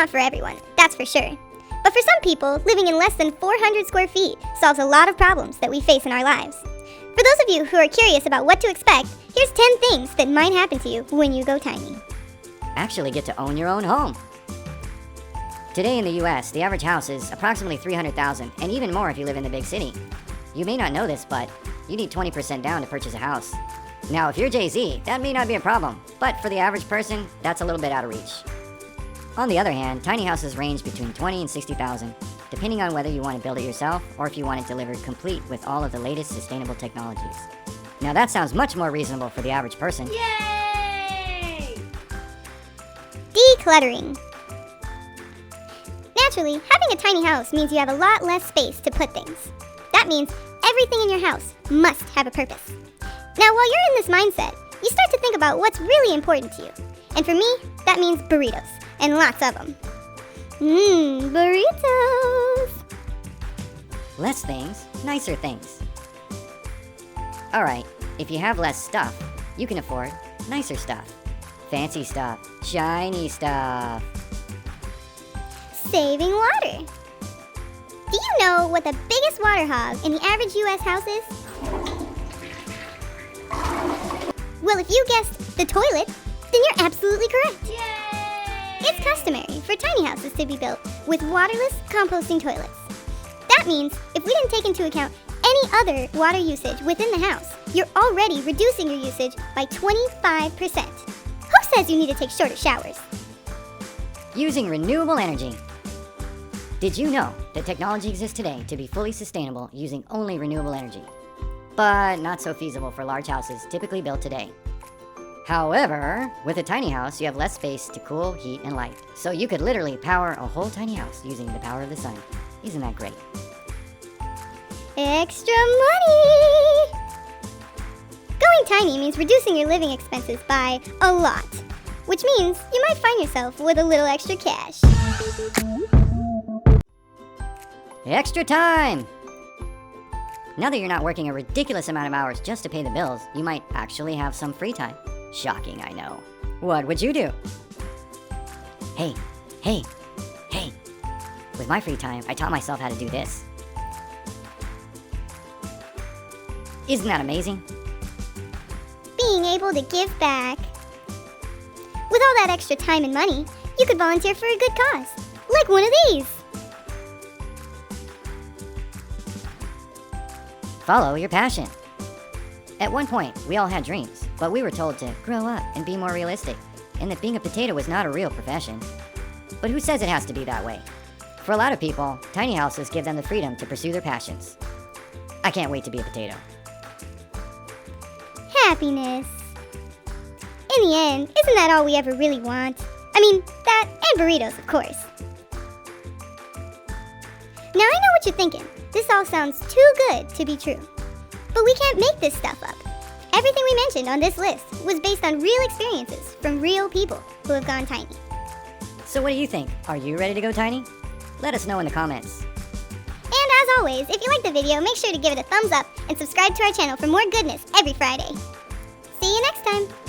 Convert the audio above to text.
not for everyone, that's for sure. But for some people, living in less than 400 square feet solves a lot of problems that we face in our lives. For those of you who are curious about what to expect, here's 10 things that might happen to you when you go tiny. Actually get to own your own home. Today in the US, the average house is approximately $300,000, and even more if you live in the big city. You may not know this, but you need 20% down to purchase a house. Now, if you're Jay-Z, that may not be a problem, but for the average person, that's a little bit out of reach. On the other hand, tiny houses range between $20,000 and $60,000, depending on whether you want to build it yourself or if you want it delivered complete with all of the latest sustainable technologies. Now that sounds much more reasonable for the average person. Yay! Decluttering. Naturally, having a tiny house means you have a lot less space to put things. That means everything in your house must have a purpose. Now, while you're in this mindset, you start to think about what's really important to you. And for me, that means burritos, and lots of them. Burritos! Less things, nicer things. Alright, if you have less stuff, you can afford nicer stuff. Fancy stuff, shiny stuff. Saving water. Do you know what the biggest water hog in the average US house is? Well, if you guessed the toilet, then you're absolutely correct. Yay! It's customary for tiny houses to be built with waterless composting toilets. That means if we didn't take into account any other water usage within the house, you're already reducing your usage by 25%. Who says you need to take shorter showers? Using renewable energy. Did you know that technology exists today to be fully sustainable using only renewable energy? But not so feasible for large houses typically built today. However, with a tiny house, you have less space to cool, heat, and light. So you could literally power a whole tiny house using the power of the sun. Isn't that great? Extra money! Going tiny means reducing your living expenses by a lot, which means you might find yourself with a little extra cash. Extra time! Now that you're not working a ridiculous amount of hours just to pay the bills, you might actually have some free time. Shocking, I know. What would you do? Hey. With my free time, I taught myself how to do this. Isn't that amazing? Being able to give back. With all that extra time and money, you could volunteer for a good cause, like one of these. Follow your passion. At one point, we all had dreams, but we were told to grow up and be more realistic, and that being a potato was not a real profession. But who says it has to be that way? For a lot of people, tiny houses give them the freedom to pursue their passions. I can't wait to be a potato. Happiness. In the end, isn't that all we ever really want? I mean, that and burritos, of course. Now I know what you're thinking. This all sounds too good to be true. But we can't make this stuff up. Everything we mentioned on this list was based on real experiences from real people who have gone tiny. So what do you think? Are you ready to go tiny? Let us know in the comments. And as always, if you liked the video, make sure to give it a thumbs up and subscribe to our channel for more goodness every Friday. See you next time!